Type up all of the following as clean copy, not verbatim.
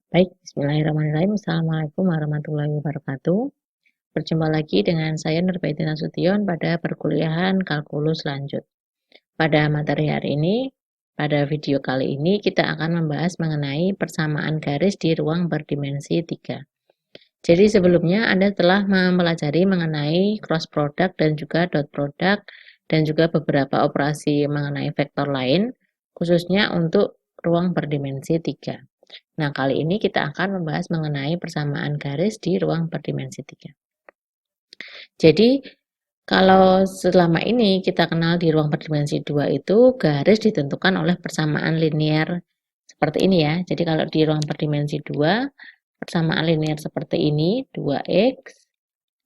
Baik, bismillahirrahmanirrahim. Assalamualaikum warahmatullahi wabarakatuh. Berjumpa lagi dengan saya Nurbaitin Nasution pada perkuliahan kalkulus lanjut. Pada materi hari ini, pada video kali ini kita akan membahas mengenai persamaan garis di ruang berdimensi 3. Jadi sebelumnya Anda telah mempelajari mengenai cross product dan juga dot product dan juga beberapa operasi mengenai vektor lain, khususnya untuk ruang berdimensi 3. Nah, kali ini kita akan membahas mengenai persamaan garis di ruang berdimensi 3. Jadi, kalau selama ini kita kenal di ruang berdimensi 2 itu garis ditentukan oleh persamaan linear seperti ini ya. Jadi kalau di ruang berdimensi 2, persamaan linear seperti ini, 2x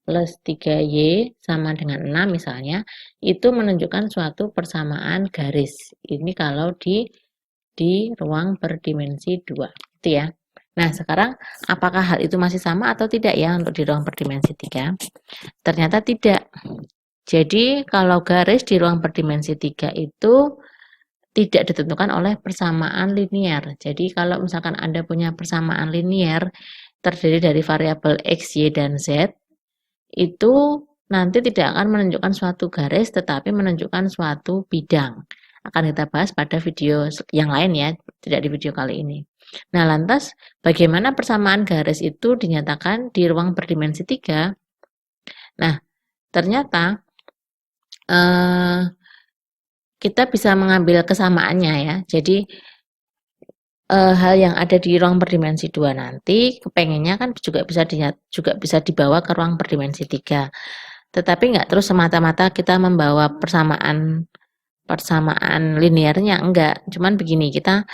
plus 3y sama dengan 6 misalnya, itu menunjukkan suatu persamaan garis. Ini kalau di ruang berdimensi 2, gitu ya. Nah, sekarang apakah hal itu masih sama atau tidak ya untuk di ruang berdimensi 3? Ternyata tidak. Jadi, kalau garis di ruang berdimensi 3 itu tidak ditentukan oleh persamaan linear. Jadi, kalau misalkan Anda punya persamaan linear terdiri dari variabel x, y, dan z, itu nanti tidak akan menunjukkan suatu garis, tetapi menunjukkan suatu bidang. Akan kita bahas pada video yang lain ya, tidak di video kali ini. Nah, lantas bagaimana persamaan garis itu dinyatakan di ruang berdimensi 3? Nah, ternyata kita bisa mengambil kesamaannya ya. Jadi hal yang ada di ruang berdimensi 2 nanti kepengennya kan juga bisa dibawa ke ruang berdimensi 3. Tetapi nggak terus semata-mata kita membawa persamaan linearnya, enggak. Cuman begini, kita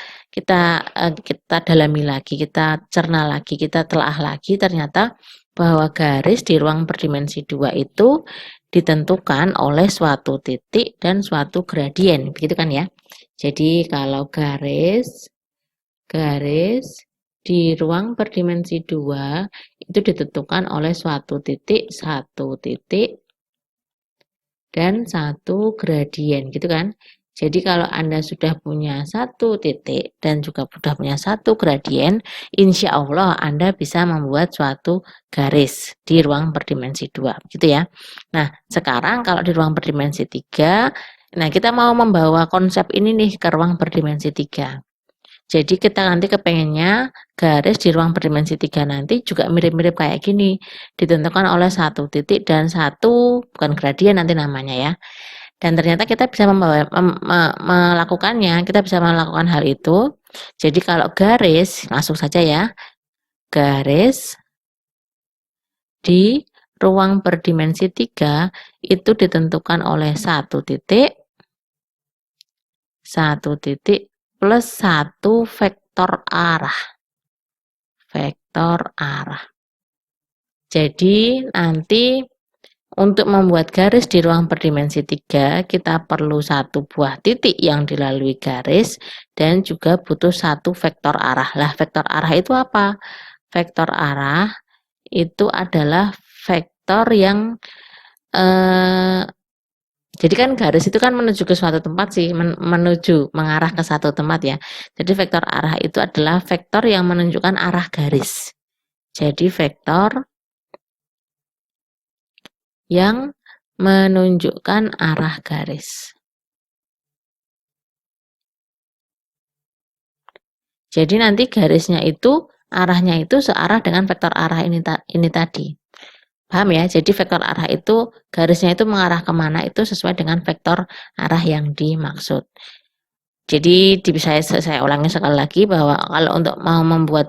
dalami lagi, kita cerna lagi, kita telah lagi, ternyata bahwa garis di ruang berdimensi 2 itu ditentukan oleh suatu titik dan suatu gradien, begitu kan ya. Jadi kalau garis di ruang berdimensi 2 itu ditentukan oleh suatu titik, dan satu gradien, gitu kan. Jadi kalau Anda sudah punya satu titik dan juga sudah punya satu gradien, insya Allah Anda bisa membuat suatu garis di ruang berdimensi 2, gitu ya. Nah, sekarang kalau di ruang berdimensi 3, nah kita mau membawa konsep ini nih ke ruang berdimensi 3. Jadi kita nanti kepengennya garis di ruang berdimensi 3 nanti juga mirip-mirip kayak gini, ditentukan oleh satu titik dan satu, bukan gradien nanti namanya ya. Dan ternyata kita bisa melakukannya, kita bisa melakukan hal itu. Jadi kalau garis, langsung saja ya, garis di ruang berdimensi 3 itu ditentukan oleh satu titik plus satu vektor arah. Jadi nanti untuk membuat garis di ruang berdimensi 3, kita perlu satu buah titik yang dilalui garis dan juga butuh satu vektor arah. Lah, vektor arah itu apa? Vektor arah itu adalah vektor yang jadi kan garis itu kan menuju ke suatu tempat sih, mengarah ke satu tempat ya. Jadi vektor arah itu adalah vektor yang menunjukkan arah garis. Jadi vektor yang menunjukkan arah garis. Jadi nanti garisnya itu arahnya itu searah dengan vektor arah ini tadi. Paham ya? Jadi vektor arah itu garisnya itu mengarah kemana itu sesuai dengan vektor arah yang dimaksud. Jadi saya ulangi sekali lagi bahwa kalau untuk mau membuat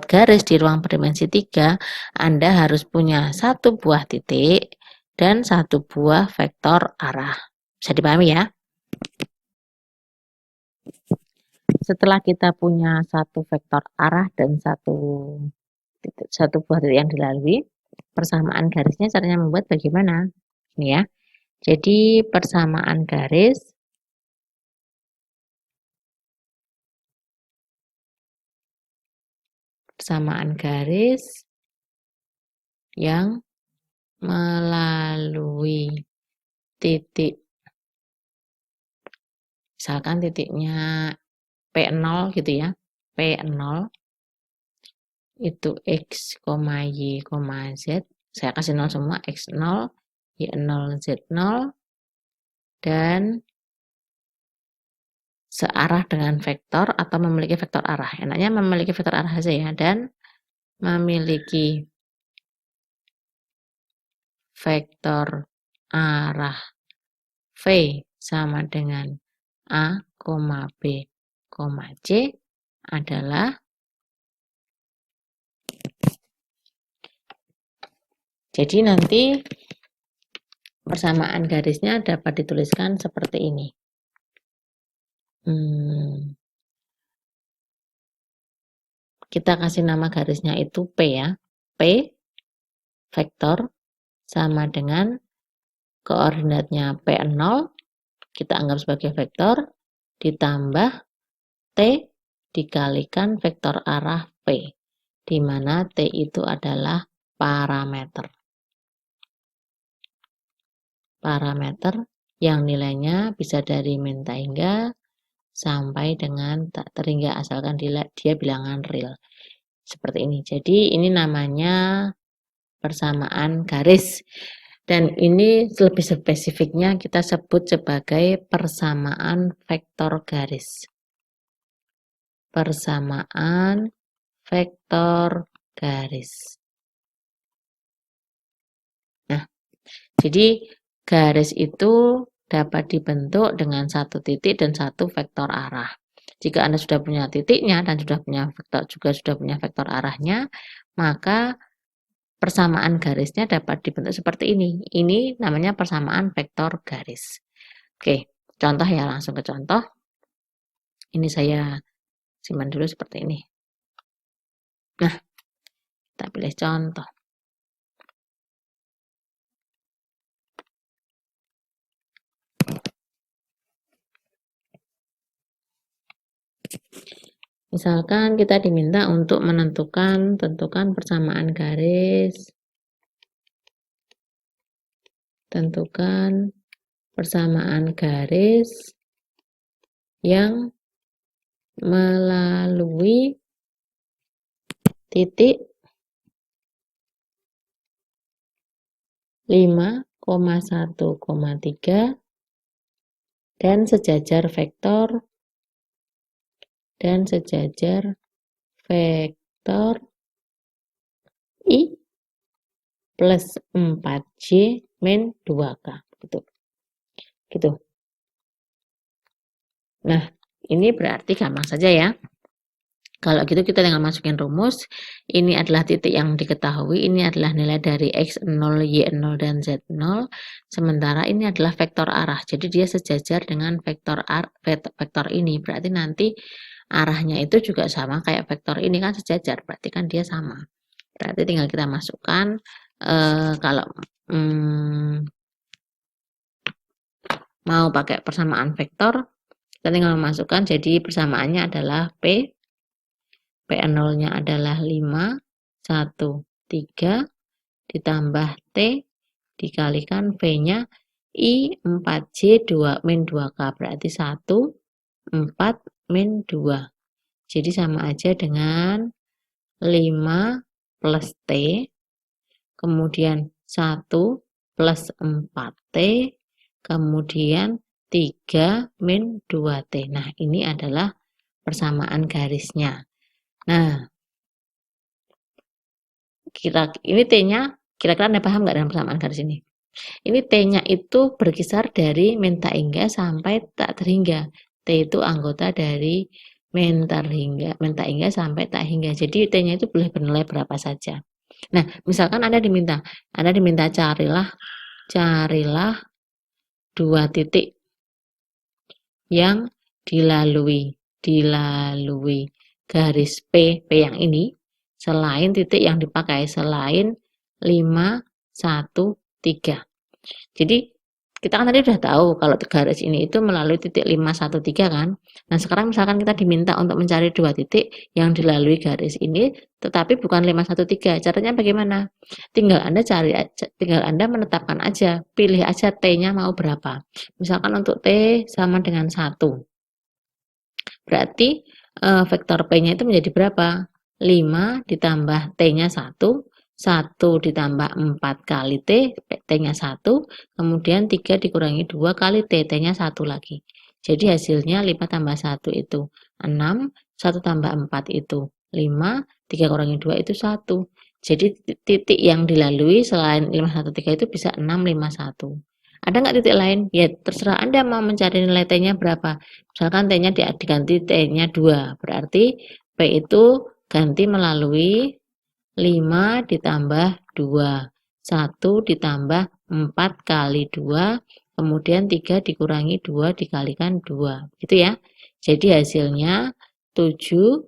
garis di ruang berdimensi 3, Anda harus punya satu buah titik dan satu buah vektor arah. Bisa dipahami ya? Setelah kita punya satu vektor arah dan satu buah titik yang dilalui, persamaan garisnya caranya membuat bagaimana? Ini ya. Jadi persamaan garis yang melalui titik, misalkan titiknya P0 gitu ya, P0 itu X, Y, Z. Saya kasih 0 semua, X0, Y0, Z0, dan searah dengan vektor atau memiliki vektor arah. Enaknya memiliki vektor arah saja ya, dan memiliki vektor arah V sama dengan A, B, C adalah, jadi nanti persamaan garisnya dapat dituliskan seperti ini. Kita kasih nama garisnya itu P ya. P vektor sama dengan koordinatnya P0, kita anggap sebagai vektor, ditambah T dikalikan vektor arah P, di mana T itu adalah parameter. Parameter yang nilainya bisa dari min tak hingga sampai dengan tak terhingga, asalkan dia bilangan real. Seperti ini. Jadi ini namanya persamaan garis. Dan ini lebih spesifiknya kita sebut sebagai persamaan vektor garis. Persamaan vektor garis. Nah, jadi garis itu dapat dibentuk dengan satu titik dan satu vektor arah. Jika Anda sudah punya titiknya dan sudah punya vektor, juga sudah punya vektor arahnya, maka persamaan garisnya dapat dibentuk seperti ini. Ini namanya persamaan vektor garis. Oke, contoh ya, langsung ke contoh. Ini saya simpan dulu seperti ini. Nah, kita pilih contoh. Misalkan kita diminta untuk tentukan persamaan garis, tentukan persamaan garis yang melalui titik 5,1,3 dan sejajar vektor I plus 4J min 2K. Gitu. Nah, ini berarti gampang saja ya. Kalau gitu kita tinggal masukin rumus. Ini adalah titik yang diketahui, ini adalah nilai dari X0, Y0, dan Z0. Sementara ini adalah vektor arah. Jadi dia sejajar dengan vektor ini. Berarti nanti arahnya itu juga sama kayak vektor ini kan sejajar. Berarti kan dia sama. Berarti tinggal kita masukkan kalau mau pakai persamaan vektor, kita tinggal memasukkan, jadi persamaannya adalah P0-nya adalah 5, 1, 3, ditambah T, dikalikan V-nya I 4J 2 min 2K, berarti 1, 4, min 2. Jadi sama aja dengan 5 plus T, kemudian 1 plus 4T, kemudian 3 min 2T. Nah, ini adalah persamaan garisnya. Nah, ini T-nya, kira-kira Anda paham nggak dengan persamaan garis ini? Ini T-nya itu berkisar dari min tak hingga sampai tak terhingga. T itu anggota dari min tak hingga sampai tak hingga. Jadi T-nya itu boleh bernilai berapa saja. Nah, misalkan Anda diminta carilah 2 titik yang dilalui garis P yang ini, selain titik yang dipakai, selain 5, 1, 3. Jadi kita kan tadi sudah tahu kalau garis ini itu melalui titik 5, 1, 3 kan. Nah, sekarang misalkan kita diminta untuk mencari 2 titik yang dilalui garis ini, tetapi bukan 5, 1, 3. Caranya bagaimana? Tinggal Anda menetapkan aja, pilih aja T-nya mau berapa. Misalkan untuk T sama dengan 1. Berarti vektor P-nya itu menjadi berapa? 5 ditambah T-nya 1, 1 ditambah 4 kali T, T-nya 1, kemudian 3 dikurangi 2 kali T, T-nya 1 lagi. Jadi hasilnya 5 tambah 1 itu 6, 1 tambah 4 itu 5, 3 kurangi 2 itu 1. Jadi titik yang dilalui selain 513 itu bisa 651. Ada nggak titik lain? Ya terserah Anda mau mencari nilai T-nya berapa. Misalkan T-nya diganti T-nya 2, berarti P itu ganti melalui 5 ditambah 2, 1 ditambah 4 kali 2, kemudian 3 dikurangi 2 dikalikan 2, gitu ya. Jadi hasilnya 7,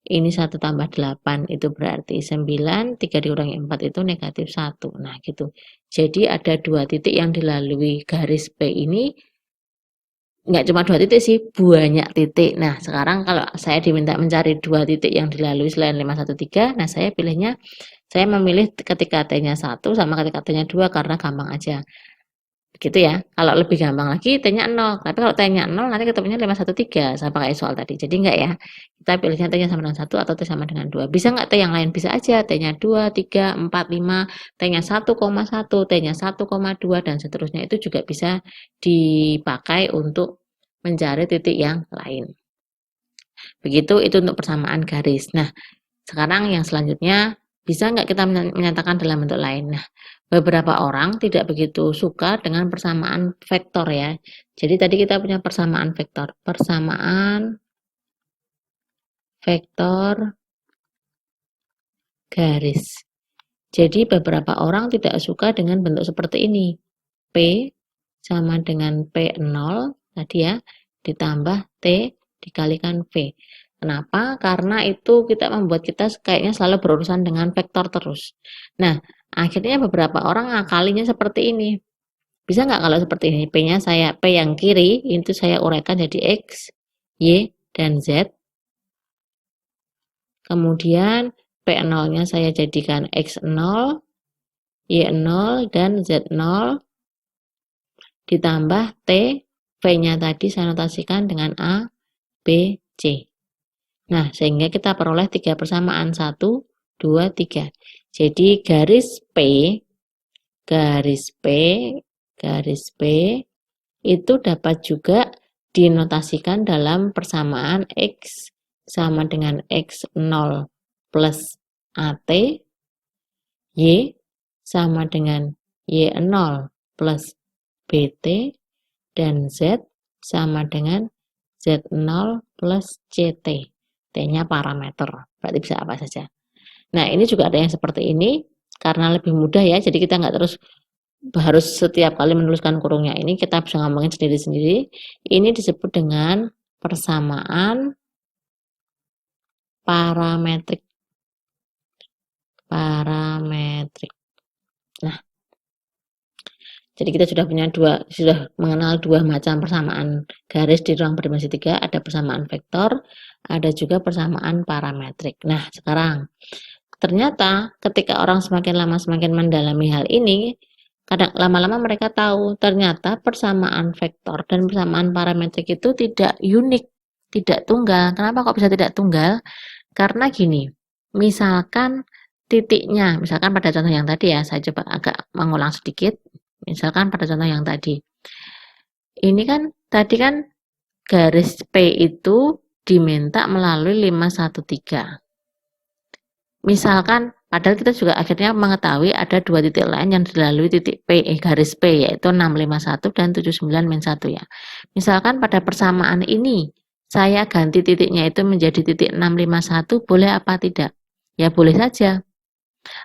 ini 1 tambah 8 itu berarti 9, 3 dikurangi 4 itu negatif 1. Nah gitu. Jadi ada 2 titik yang dilalui garis P ini, nggak cuma 2 titik sih, banyak titik. Nah sekarang kalau saya diminta mencari 2 titik yang dilalui selain 513, nah saya pilihnya, saya memilih ketika T-nya 1 sama ketika T-nya 2 karena gampang aja. Gitu ya. Kalau lebih gampang lagi T-nya 0. Tapi kalau T-nya 0 nanti ketemunya 513 sama kayak soal tadi. Jadi enggak ya. Kita pilihnya T-nya sama dengan 1 atau T sama dengan 2. Bisa enggak T yang lain? Bisa aja. T-nya 2, 3, 4, 5, T-nya 1,1, T-nya 1,2 dan seterusnya itu juga bisa dipakai untuk mencari titik yang lain. Begitu itu untuk persamaan garis. Nah, sekarang yang selanjutnya, bisa nggak kita menyatakan dalam bentuk lain? Nah, beberapa orang tidak begitu suka dengan persamaan vektor ya. Jadi tadi kita punya persamaan vektor. Persamaan vektor garis. Jadi beberapa orang tidak suka dengan bentuk seperti ini. P sama dengan P0 tadi ya, ditambah T dikalikan V. Kenapa? Karena itu kita membuat kita kayaknya selalu berurusan dengan vektor terus. Nah, akhirnya beberapa orang ngakalinya seperti ini. Bisa nggak kalau seperti ini? P-nya P yang kiri itu saya uraikan jadi X, Y, dan Z. Kemudian P0-nya saya jadikan X0, Y0, dan Z0. Ditambah T, V-nya tadi saya notasikan dengan A, B, C. Nah, sehingga kita peroleh 3 persamaan. 1, 2, 3. Jadi garis P, garis P, garis P itu dapat juga dinotasikan dalam persamaan X sama dengan X0 plus AT, Y sama dengan Y0 plus BT, dan Z sama dengan Z0 plus CT. T-nya parameter, berarti bisa apa saja. Nah, ini juga ada yang seperti ini, karena lebih mudah ya, jadi kita nggak terus harus setiap kali menuliskan kurungnya. Ini kita bisa ngomongin sendiri-sendiri. Ini disebut dengan persamaan parametrik. Parametrik. Nah, jadi kita sudah mengenal dua macam persamaan garis di ruang berdimensi 3, ada persamaan vektor, ada juga persamaan parametrik. Nah, sekarang ternyata ketika orang semakin lama semakin mendalami hal ini, kadang lama-lama mereka tahu ternyata persamaan vektor dan persamaan parametrik itu tidak unik, tidak tunggal. Kenapa kok bisa tidak tunggal? Karena gini, misalkan titiknya, misalkan pada contoh yang tadi ya, saya coba agak mengulang sedikit. Misalkan pada contoh yang tadi, ini kan tadi kan garis P itu diminta melalui 513. Misalkan, padahal kita juga akhirnya mengetahui ada 2 titik lain yang dilalui titik P, garis P, yaitu 651 dan 79-1 ya. Misalkan pada persamaan ini, saya ganti titiknya itu menjadi titik 651, boleh apa tidak? Ya boleh saja.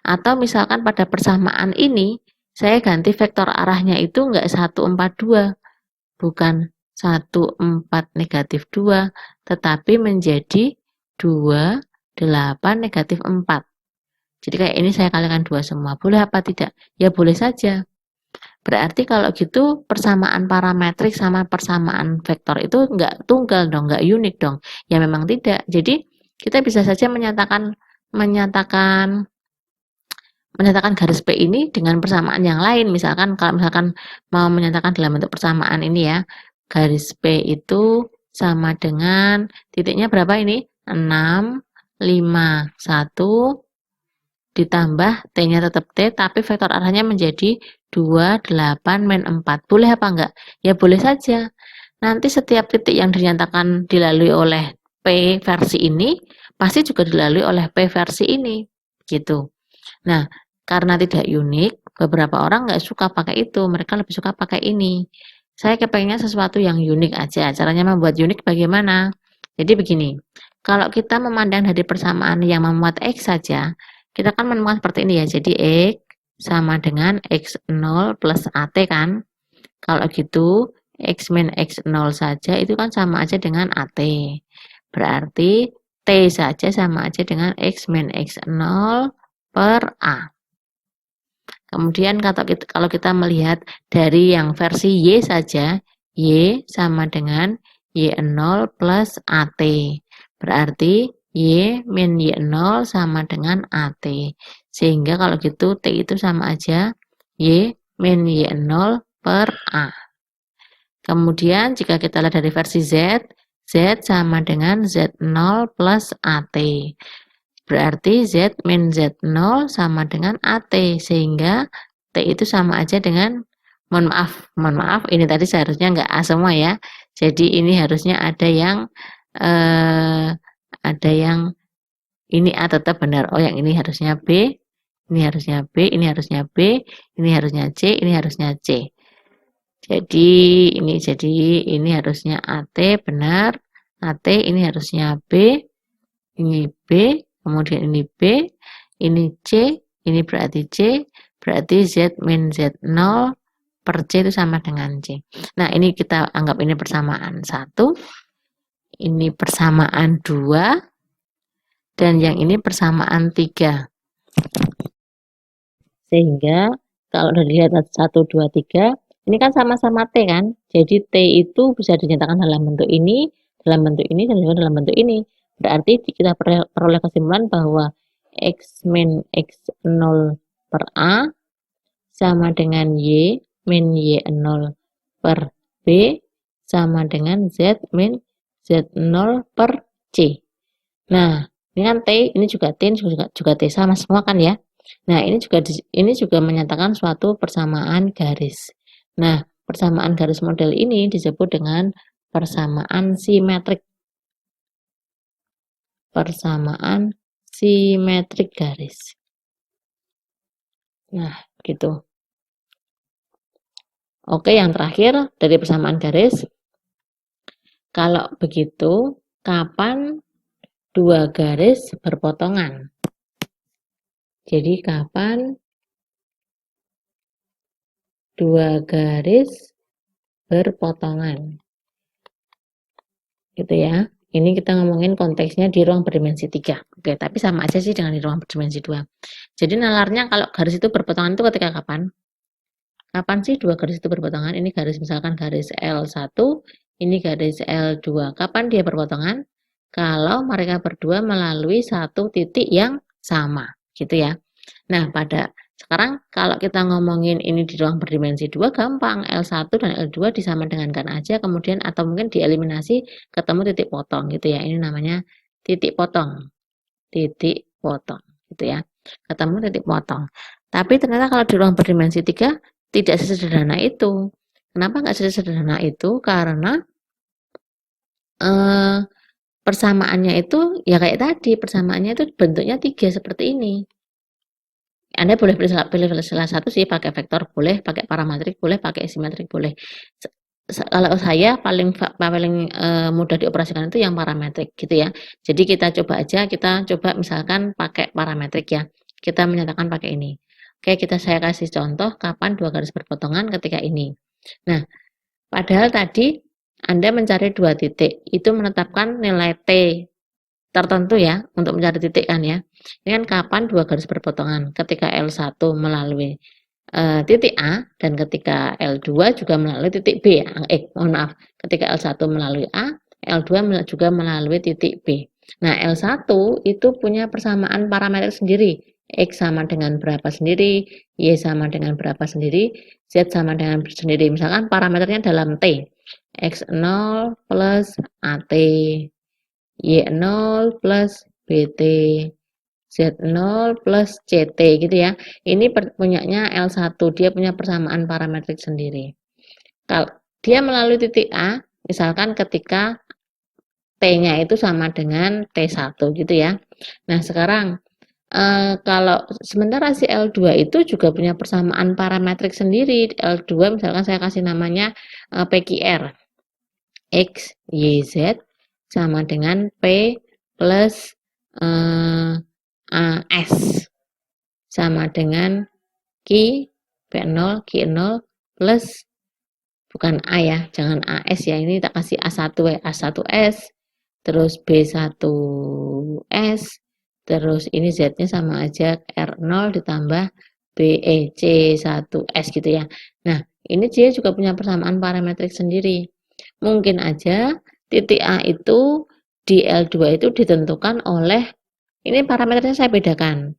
Atau misalkan pada persamaan ini, saya ganti vektor arahnya itu enggak 142, bukan 14 negatif 2, tetapi menjadi 2, 8 negatif 4. Jadi kayak ini saya kalikan 2 semua. Boleh apa tidak? Ya boleh saja. Berarti kalau gitu persamaan parametrik sama persamaan vektor itu enggak tunggal dong, enggak unik dong. Ya memang tidak. Jadi kita bisa saja menyatakan garis P ini dengan persamaan yang lain. Misalkan kalau misalkan mau menyatakan dalam bentuk persamaan ini ya, garis P itu sama dengan titiknya berapa ini? 6, 1 ditambah T-nya tetap T, tapi vektor arahnya menjadi 2, 8, min 4. Boleh apa enggak? Ya boleh saja. Nanti setiap titik yang dinyatakan dilalui oleh P versi ini, pasti juga dilalui oleh P versi ini. Gitu. Nah, karena tidak unik, beberapa orang nggak suka pakai itu, mereka lebih suka pakai ini. Saya kepengennya sesuatu yang unik aja. Caranya membuat unik bagaimana? Jadi begini, kalau kita memandang dari persamaan yang memuat X saja, kita kan menemukan seperti ini ya. Jadi X sama dengan X0 plus AT kan. Kalau gitu, X min X0 saja itu kan sama aja dengan AT. Berarti T saja sama aja dengan X min X0 per A. Kemudian kalau kita melihat dari yang versi Y saja, Y sama dengan Y0 plus AT. Berarti Y min Y0 sama dengan AT. Sehingga kalau gitu T itu sama aja Y min Y0 per A. Kemudian jika kita lihat dari versi Z, Z sama dengan Z0 plus AT. Berarti Z min Z0 sama dengan AT, sehingga T itu sama aja dengan, mohon maaf, ini tadi seharusnya enggak A semua ya. Jadi ini harusnya ada yang ini A tetap benar. Oh, yang ini harusnya B, ini harusnya B, ini harusnya B, ini harusnya C, ini harusnya C. Jadi ini harusnya AT benar, AT ini harusnya B, ini B, kemudian ini B, ini C, ini berarti C, berarti Z min Z0 per C itu sama dengan C. Nah, ini kita anggap ini persamaan 1, ini persamaan 2, dan yang ini persamaan 3. Sehingga kalau dilihat 1, 2, 3, ini kan sama-sama T kan? Jadi T itu bisa dinyatakan dalam bentuk ini, dan juga dalam bentuk ini. Berarti kita peroleh kesimpulan bahwa X min X0 per A sama dengan Y min Y0 per B sama dengan Z min Z0 per C. Nah, ini kan T, ini juga T, ini juga T, sama semua kan ya? Nah, ini juga menyatakan suatu persamaan garis. Nah, persamaan garis model ini disebut dengan persamaan simetrik. Persamaan simetrik garis. Nah, gitu. Oke, yang terakhir dari persamaan garis. Kalau begitu, kapan dua garis berpotongan? Jadi, kapan dua garis berpotongan? Gitu ya. Ini kita ngomongin konteksnya di ruang berdimensi 3. Oke, tapi sama aja sih dengan di ruang berdimensi 2. Jadi nalarnya kalau garis itu berpotongan itu ketika kapan? Kapan sih dua garis itu berpotongan? Ini garis, misalkan garis L1, ini garis L2. Kapan dia berpotongan? Kalau mereka berdua melalui satu titik yang sama, gitu ya. Nah, sekarang kalau kita ngomongin ini di ruang berdimensi 2 gampang, L1 dan L2 disamadengankan aja, kemudian atau mungkin dieliminasi ketemu titik potong gitu ya. Ini namanya titik potong. Titik potong gitu ya. Ketemu titik potong. Tapi ternyata kalau di ruang berdimensi 3 tidak sesederhana itu. Kenapa nggak sesederhana itu? Karena persamaannya itu ya kayak tadi, persamaannya itu bentuknya 3 seperti ini. Anda boleh pilih salah satu sih, pakai vektor boleh, pakai parametrik boleh, pakai simetrik boleh. Kalau saya paling mudah dioperasikan itu yang parametrik gitu ya. Jadi kita coba misalkan pakai parametrik ya. Kita menyatakan pakai ini. Oke, saya kasih contoh kapan dua garis berpotongan ketika ini. Nah, padahal tadi Anda mencari dua titik, itu menetapkan nilai T tertentu ya, untuk mencari titik kan ya. Ini kan kapan dua garis berpotongan, ketika L1 melalui titik A, dan ketika L2 juga melalui titik B. Mohon maaf, ketika L1 melalui A, L2 juga melalui titik B. Nah, L1 itu punya persamaan parameter sendiri. X sama dengan berapa sendiri, Y sama dengan berapa sendiri, Z sama dengan sendiri. Misalkan parameternya dalam T, X0 plus AT, Y0 plus B. BT Z0 plus CT gitu ya. Ini punyanya L1, dia punya persamaan parametrik sendiri. Kalau dia melalui titik A, misalkan ketika T-nya itu sama dengan T1 gitu ya. Nah, sekarang kalau sementara si L2 itu juga punya persamaan parametrik sendiri. L2 misalkan saya kasih namanya PQR. X, Y, Z sama dengan P plus AS sama dengan Q, P0, Q0 plus bukan A ya, jangan AS ya, ini tak kasih A1 ya, A1S, terus B1S, terus ini Z-nya sama aja R0 ditambah C1S gitu ya. Nah, ini dia juga punya persamaan parametrik sendiri. Mungkin aja titik A itu di L2 itu ditentukan oleh, ini parameternya saya bedakan.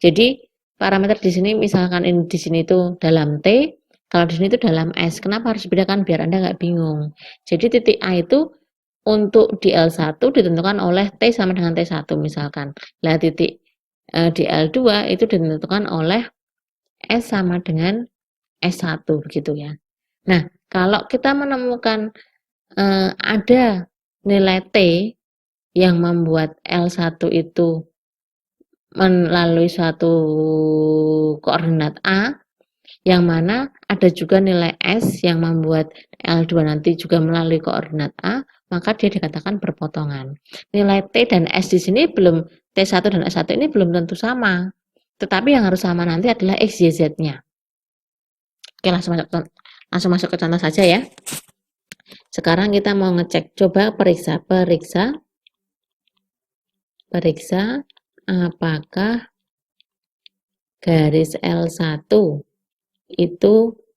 Jadi parameter di sini misalkan ini di sini itu dalam T, kalau di sini itu dalam S. Kenapa harus dibedakan biar Anda nggak bingung. Jadi titik A itu untuk di L1 ditentukan oleh T sama dengan T1 misalkan. Nah, titik di L2 itu ditentukan oleh S sama dengan S1 begitu ya. Nah, kalau kita menemukan ada nilai T yang membuat L1 itu melalui suatu koordinat A, yang mana ada juga nilai S yang membuat L2 nanti juga melalui koordinat A, maka dia dikatakan berpotongan. Nilai T dan S di sini belum, T1 dan S1 ini belum tentu sama. Tetapi yang harus sama nanti adalah X, Y, Z-nya. Oke, langsung masuk ke contoh saja ya. Sekarang kita mau ngecek, coba periksa apakah garis L1 itu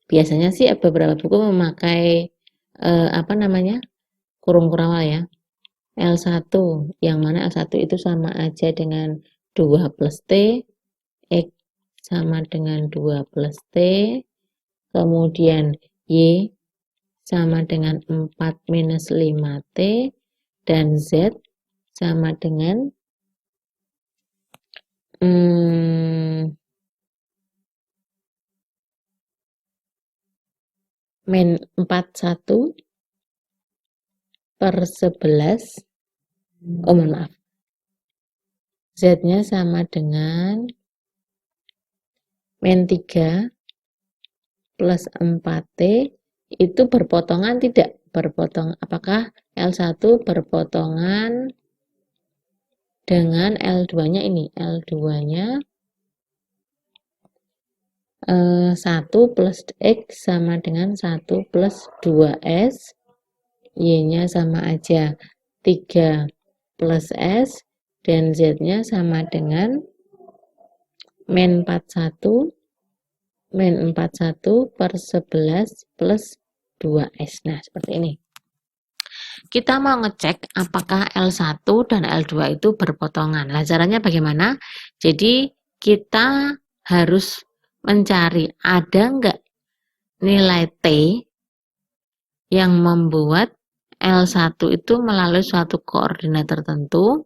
biasanya sih beberapa buku memakai kurung kurawal ya. L1 yang mana L1 itu sama aja dengan 2 plus T, X sama dengan 2 plus T, kemudian Y sama dengan 4 minus 5T, dan Z sama dengan min 41 per 11, oh mohon maaf, Z-nya sama dengan min 3 plus 4T, itu berpotongan tidak? Berpotong, apakah L1 berpotongan dengan L2-nya ini? L2-nya 1 plus X sama dengan 1 plus 2S, Y-nya sama aja 3 plus S, dan Z-nya sama dengan min 41 per 11 plus 2S. Nah, seperti ini. Kita mau ngecek apakah L1 dan L2 itu berpotongan. Nah, caranya bagaimana? Jadi, kita harus mencari ada enggak nilai T yang membuat L1 itu melalui suatu koordinat tertentu,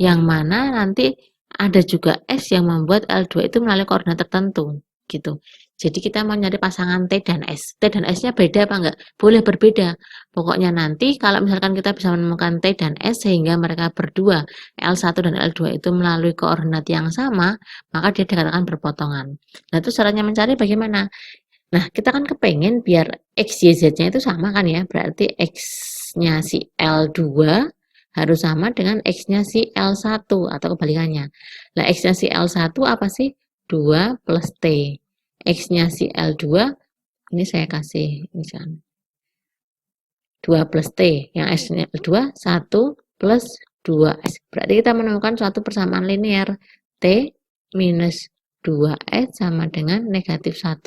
yang mana nanti ada juga S yang membuat L2 itu melalui koordinat tertentu gitu. Jadi kita mau nyari pasangan T dan S. T dan S-nya beda apa enggak? Boleh berbeda. Pokoknya nanti kalau misalkan kita bisa menemukan T dan S sehingga mereka berdua L1 dan L2 itu melalui koordinat yang sama, maka dia dikatakan berpotongan. Nah, itu caranya mencari bagaimana? Nah, kita kan kepengen biar X, Y, Z-nya itu sama kan ya. Berarti X-nya si L2 harus sama dengan X-nya si L1 atau kebalikannya. Nah, X-nya si L1 apa sih? 2 plus T. X-nya si L2, ini saya kasih misalnya 2 plus T. Yang X-nya L2, 1 plus 2S. Berarti kita menemukan suatu persamaan linear. T minus 2S sama dengan negatif 1.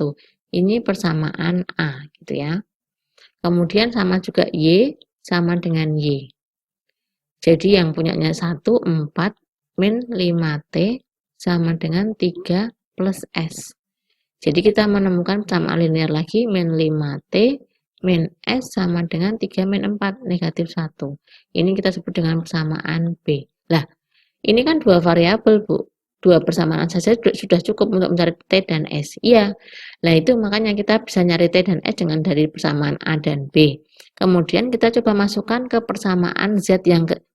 Ini persamaan A gitu ya. Kemudian sama juga Y sama dengan Y. Jadi yang punyanya 1, 4 min 5T sama dengan 3 plus S. Jadi kita menemukan persamaan linear lagi, min 5T min S sama dengan 3 min 4 negatif 1. Ini kita sebut dengan persamaan B. Lah, Ini kan dua variabel, Bu. Dua persamaan saja sudah cukup untuk mencari T dan S. Iya. Nah, itu makanya kita bisa nyari T dan S dengan dari persamaan A dan B. Kemudian kita coba masukkan ke persamaan Z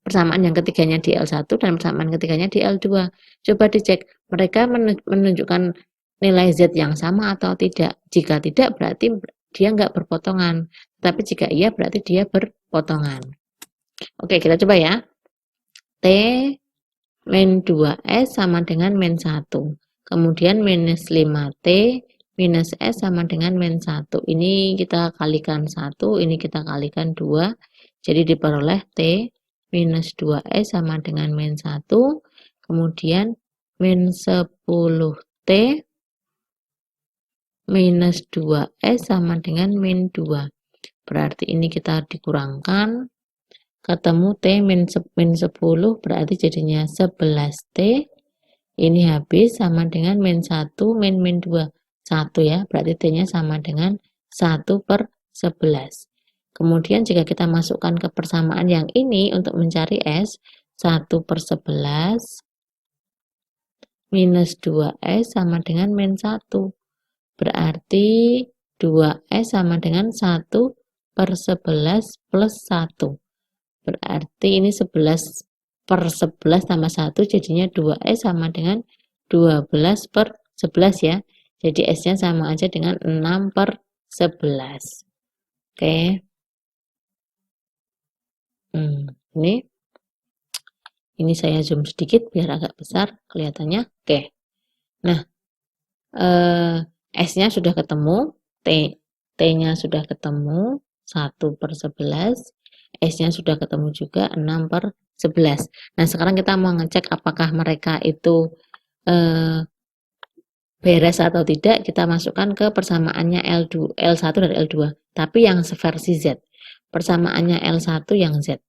persamaan yang ketiganya di L1 dan persamaan ketiganya di L2. Coba dicek mereka menunjukkan nilai Z yang sama atau tidak. Jika tidak berarti dia nggak berpotongan. Tapi jika iya berarti dia berpotongan. Oke, kita coba ya. T min 2S sama dengan min 1. Kemudian minus 5T minus S sama dengan min 1. Ini kita kalikan 1, ini kita kalikan 2. Jadi diperoleh T minus 2S sama dengan min 1. Kemudian min 10T minus 2S sama dengan min 2. Berarti ini kita dikurangkan. Ketemu T min 10 berarti jadinya 11T. Ini habis sama dengan min 1 min 2. 1 ya, berarti T-nya sama dengan 1 per 11. Kemudian jika kita masukkan ke persamaan yang ini untuk mencari S, 1 per 11 minus 2S sama dengan min 1. Berarti 2S sama dengan 1 per 11 plus 1. Berarti ini 11 per 11 tambah 1 jadinya 2S sama dengan 12 per 11 ya. Jadi S-nya sama aja dengan 6 per 11. Oke. Ini saya zoom sedikit biar agak besar kelihatannya. Oke. Nah, S-nya sudah ketemu, T-nya sudah ketemu, 1 per 11. S-nya sudah ketemu juga 6 per 11. Nah, sekarang kita mau ngecek apakah mereka itu beres atau tidak. Kita masukkan ke persamaannya L1 dan L2. Tapi yang versi Z. Persamaannya L1 yang Z.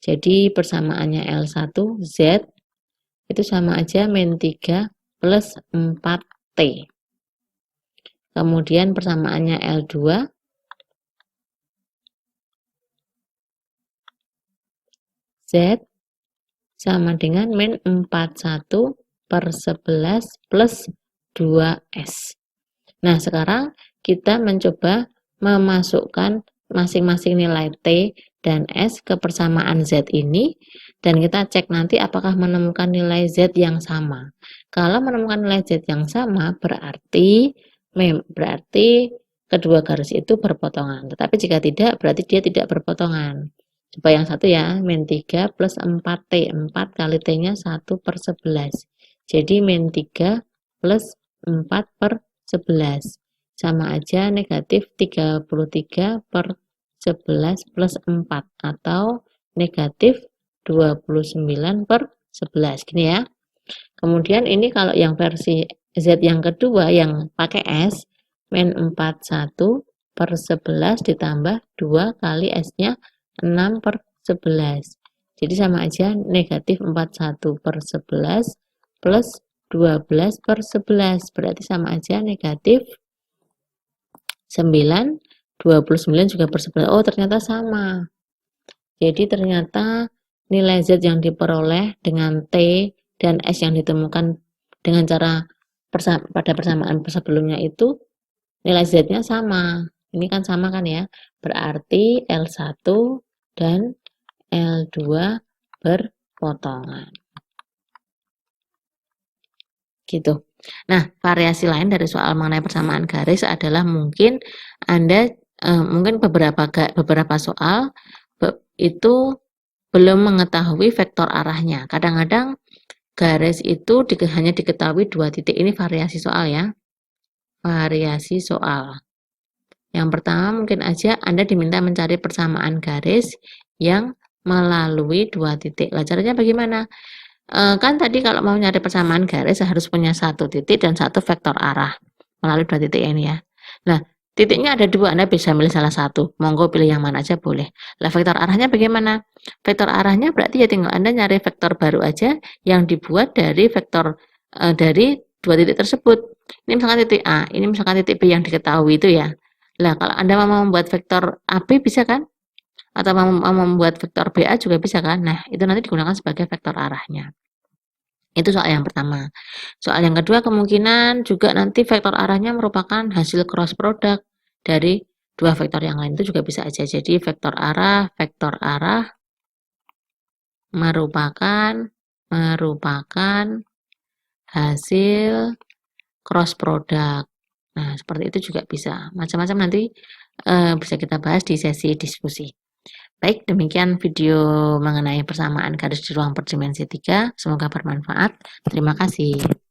Jadi persamaannya L1 Z itu sama aja min 3 plus 4T. Kemudian persamaannya L2 Z sama dengan min 41 per 11 plus 2S. Nah, sekarang kita mencoba memasukkan masing-masing nilai T dan S ke persamaan Z ini, dan kita cek nanti apakah menemukan nilai Z yang sama. Kalau menemukan nilai Z yang sama, berarti kedua garis itu berpotongan. Tetapi jika tidak, berarti dia tidak berpotongan. Coba yang satu ya, min 3 plus 4T. 4 kali T-nya 1 per 11. Jadi min 3 plus 4 per 11. Sama aja negatif 33 per 11 plus 4. Atau negatif 29 per 11. Gini ya. Kemudian ini kalau yang versi Z yang kedua yang pakai S, min 41 per 11 ditambah 2 kali S-nya 6 per 11. Jadi sama aja negatif 41 per 11 plus 12 per 11. Berarti sama aja negatif 9, 29 juga per 11. Oh, ternyata sama. Jadi ternyata nilai Z yang diperoleh dengan T dan S yang ditemukan dengan cara pada persamaan sebelumnya itu nilai Z-nya sama. Ini kan sama kan ya. Berarti L1 dan L2 berpotongan. Gitu. Nah, variasi lain dari soal mengenai persamaan garis adalah mungkin Anda mungkin beberapa soal itu belum mengetahui vektor arahnya. Kadang-kadang garis itu hanya diketahui 2 titik. Ini variasi soal ya. Variasi soal. Yang pertama mungkin aja Anda diminta mencari persamaan garis yang melalui 2 titik. Lah caranya bagaimana? Kan tadi kalau mau nyari persamaan garis harus punya 1 titik dan 1 vektor arah melalui 2 titik ini ya. Nah, titiknya ada 2, Anda bisa milih salah satu. Monggo pilih yang mana aja boleh. Lah vektor arahnya bagaimana? Vektor arahnya berarti ya tinggal Anda nyari vektor baru aja yang dibuat dari vektor dari 2 titik tersebut. Ini misalkan titik A, ini misalkan titik B yang diketahui itu ya. Lah kalau Anda mau membuat vektor AB bisa kan? atau membuat vektor BA juga bisa kan. Nah, itu nanti digunakan sebagai vektor arahnya. Itu soal yang pertama. Soal yang kedua kemungkinan juga nanti vektor arahnya merupakan hasil cross product dari dua vektor yang lain, itu juga bisa aja. Jadi vektor arah merupakan hasil cross product. Nah, seperti itu juga bisa. Macam-macam nanti bisa kita bahas di sesi diskusi. Baik, demikian video mengenai persamaan garis di ruang berdimensi 3. Semoga bermanfaat. Terima kasih.